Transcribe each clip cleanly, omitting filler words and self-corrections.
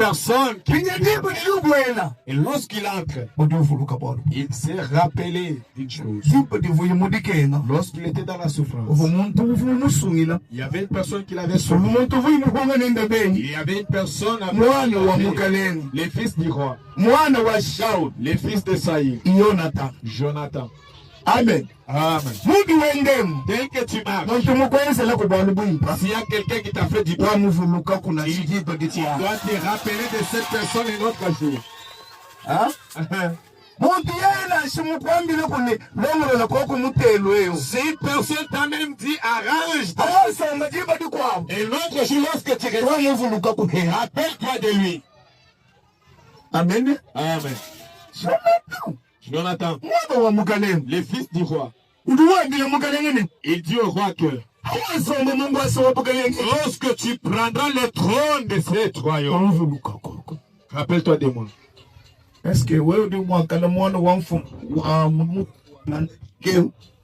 personne qui... Et lorsqu'il entre, il s'est rappelé d'une chose. Lorsqu'il était dans la souffrance, il y avait une personne qui l'avait sauvé. Il y avait une personne avec les fils du roi, les fils de Saïd, Jonathan. Amen. Amen. Dès que tu marches, s'il y a quelqu'un qui t'a fait du bien, tu dois te rappeler de cette personne un autre jour. Hein? Cette personne t'a même dit arrange. Et l'autre jour, lorsque tu reviens, rappelle-toi de lui. Amen. Amen. Jonathan, le fils du roi, il dit au roi que lorsque tu prendras le trône de ce royaume, rappelle-toi de moi.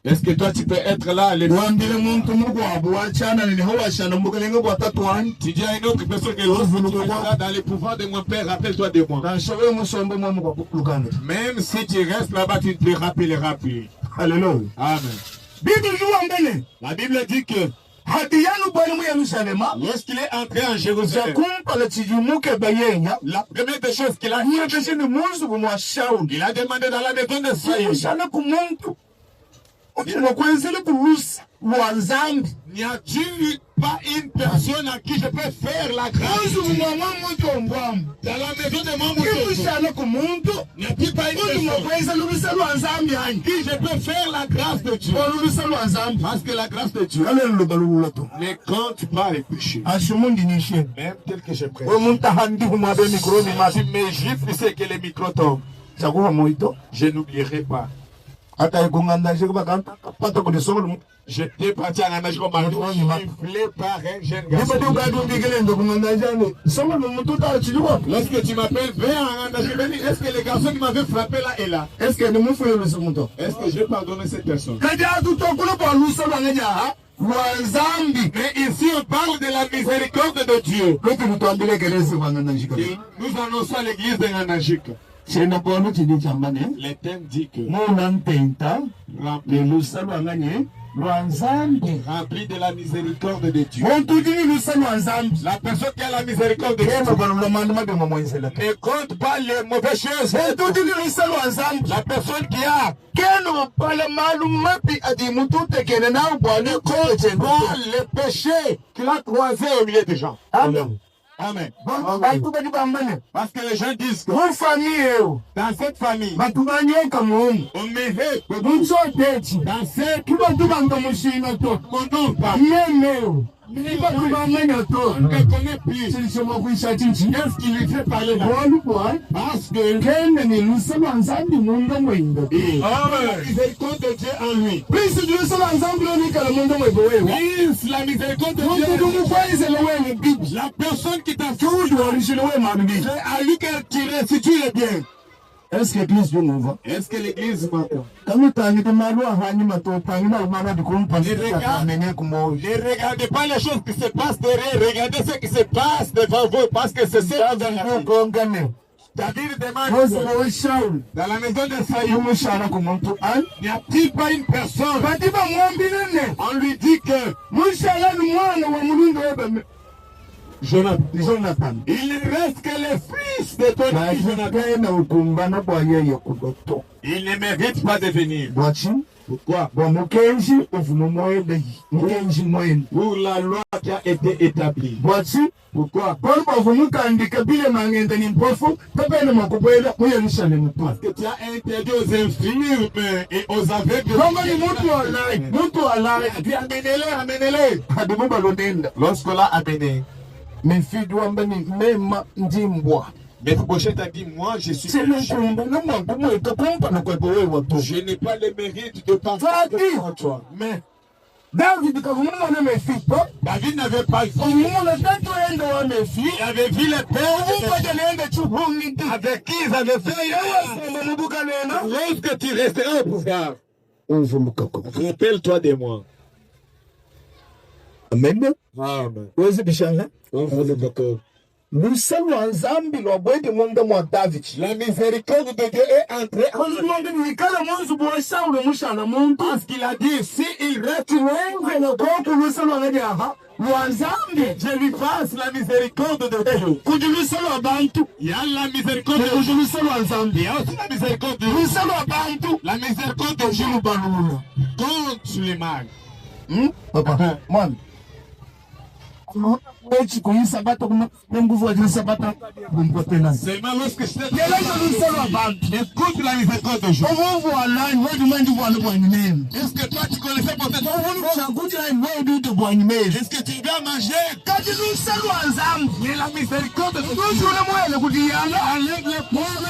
Est-ce que toi tu peux être là? Tu dis à une autre personne que lorsque tu seras dans le pouvoir de mon père, rappelle-toi de moi. Même si tu restes là-bas, tu ne te rappelleras plus. Alléluia. Amen. La Bible dit que lorsqu'il est entré en Jérusalem, la première des choses qu'il a fait, il a demandé dans la maison de Saïd, n'y a-t-il pas une personne à qui je peux faire la grâce? Dans la maison de mon mouton, n'y a-t-il pas une personne à qui je peux faire la grâce de Dieu? Parce que la grâce de Dieu ne compte pas les péchés. Même tel que je prêche. Si mes gifles, c'est que les micros tombent, je n'oublierai pas. J'étais parti en Amérique comme giflé par un jeune garçon. Lorsque tu m'appelles, viens en Amérique, est-ce que le garçon qui m'avait frappé là est là? Est-ce que j'ai pardonné cette personne? Mais ici on parle de la miséricorde de Dieu. Nous annonçons à l'église de Nanajik. Le thème dit que rempli de la miséricorde de Dieu. La personne qui a la miséricorde de Dieu ne compte pas les mauvaises choses. La personne qui a ne compte pas les péchés qu'il a croisés au milieu des gens. Amen. Amen. Parce que les gens disent que dans cette famille, on mérite dans cette mon nom pas. On ne connaît plus. Qu'est-ce qui lui fait parler là? Parce que la miséricorde de Dieu en lui. La miséricorde de Dieu. La personne qui t'a fait, à lui qu'elle tire, si tu es bien. Est-ce que l'église m'envoie? Est-ce que l'église m'entend? Ne regardez pas les choses qui se passent derrière, regardez ce qui se passe devant vous, parce que c'est ça. David demande dans la maison de Saïd, n'y a-t-il pas une personne? On lui dit que Jonathan, il ne reste que les fils de ton ami Jonathan. Il ne mérite pas de venir. Pourquoi? Pour la loi qui a été établie. Pourquoi? Parce que tu as interdit aux infirmes et aux aveugles. Amenez-les. Lorsque là amené, mes filles doivent même dire Maître Bochet a dit, moi je suis... Je n'ai pas le mérite de parler devant toi. Mais David n'avait pas vu. Il avait vu les pères avec qui ils avaient fait. Lorsque tu resteras au pouvoir, rappelle-toi de moi. Amen. Amen. Où est-ce que tu es? lusalo wa nzambi lwa bwede mwanga mwa David. La miséricorde de Dieu est entrée en lui. Parce qu'il a dit, si il reste je lui passe la miséricorde de Dieu. Il y a la miséricorde de Dieu. Il y a aussi la miséricorde de Dieu. La miséricorde de Dieu contre les mal. Papa, man. Seulement lorsque je écoute la miséricorde de Dieu. Est-ce que toi tu connaissais peut-être? Est-ce que tu dois manger? Mais la miséricorde de Dieu enlève les pauvres.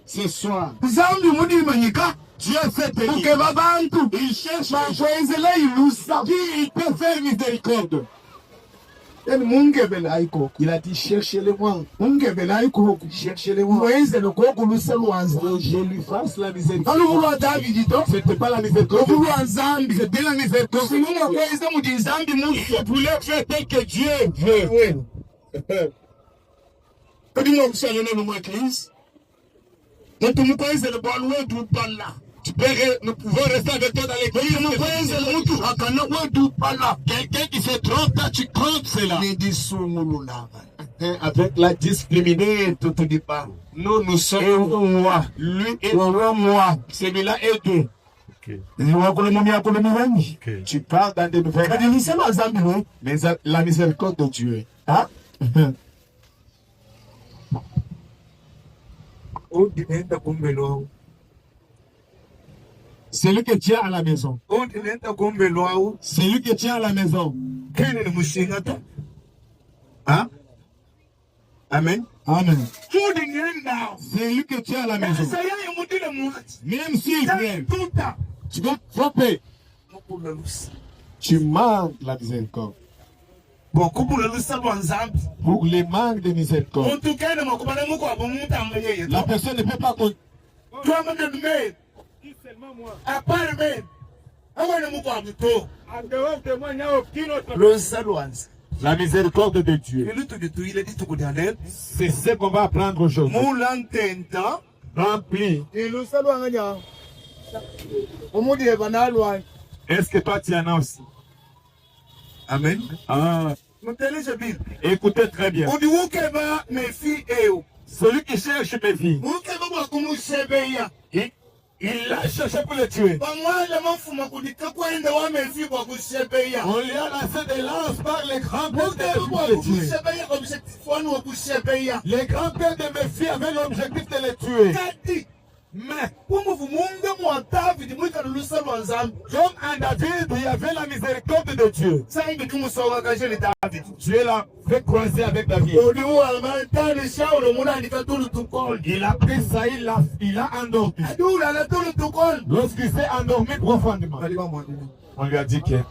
Ce soir, Dieu a fait pays. Il cherche il peut faire miséricorde. Il a dit cherchez-les-moi. Cherchez-les-moi. Je lui fasse la miséricorde. C'était pas la miséricorde. C'était la miséricorde. Il voulait faire tel que Dieu veut. Nous pouvons rester avec toi dans l'église. Quelqu'un qui se trompe, là, tu comptes cela. Avec la discriminée, tout dit pas. Nous sommes moi. Lui est moi. Celui-là est deux. Tu parles dans des nouvelles. Mais la miséricorde de Dieu. Hein? C'est lui qui tient à la maison. C'est lui qui tient à la maison. Hein? Amen. Amen. C'est lui qui tient à la maison. Même s'il vient, tu vas frapper. Tu manques la miséricorde. Pour les manques de miséricorde. La personne ne peut pas compter. La miséricorde de Dieu. C'est ce qu'on va apprendre aujourd'hui. Rempli. Est-ce que toi tu en as aussi? Amen. Ah. Écoutez très bien. Celui qui cherche mes filles, il l'a cherché pour le tuer. On lui a lancé des lances par les grands-pères de les tuer. Les grands-pères de mes filles avaient l'objectif de les tuer. Mais comme en David, il y avait la miséricorde de Dieu. Dieu l'a fait croiser avec David. Il a pris ça, il a endormi. Lorsqu'il s'est endormi profondément, on lui a dit que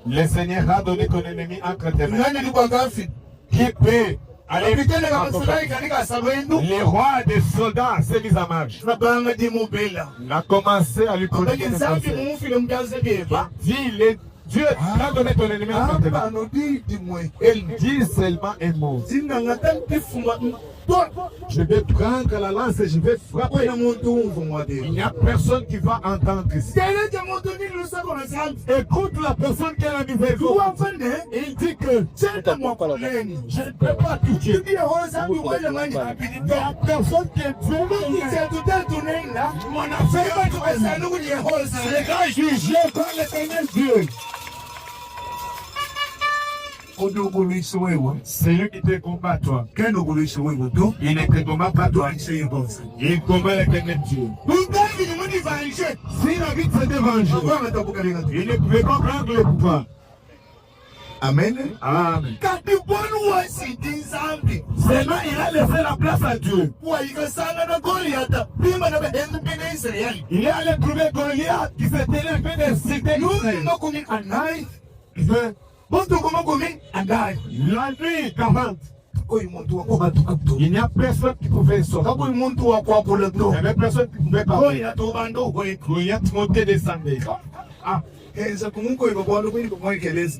le Seigneur a donné ton ennemi entre tes mains. Qui peut aller? Les rois des soldats s'est mis en marche. Il a commencé à lui prononcer. Dieu t'a donné ton ennemi entre tes mains. Elle dit seulement un mot. Je vais prendre la lance et je vais frapper. Il n'y a personne qui va entendre ici. Écoute la personne qui a la miséricorde. Il dit que je ne peux pas toucher. Il y a personne qui est Dieu. Mon affaire sera jugée par l'éternel Dieu. C'est lui qui te combat toi. Il ne te combat pas toi. Il combat l'éternel Dieu. Si la vie s'était vengée, il ne pouvait pas prendre le pouvoir. Amen. Amen. Seulement il a laissé la place à Dieu. Il est allé trouver Goliath qui s'était levé des cités. La nuit 40. Il n'y a personne qui pouvait sortir. Il n'y avait personne qui pouvait parler. Il y a Timothée descendait. Ah.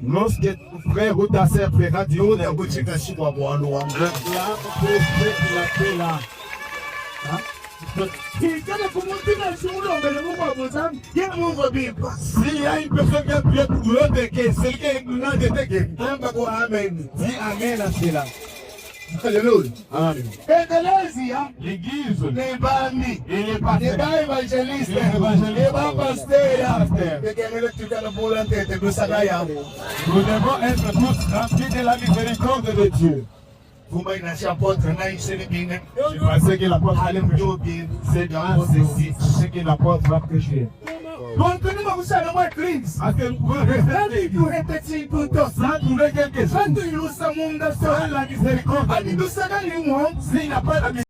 Lorsque ton frère ou ta sœur fera du haut, là, s'il y a une personne qui a prié pour l'autre, c'est qui est nous dis amen à cela. Alléluia. Amen. L'église, les bannis, et les évangélistes, les pasteurs. Nous devons être tous remplis de la miséricorde de Dieu. Je pensais que l'apôtre allait prêcher. C'est dans ceci, ce que l'apôtre va prêcher. Parce que vous pouvez rester sans trouver quelque chose. Sans la miséricorde. S'il n'y a pas la miséricorde.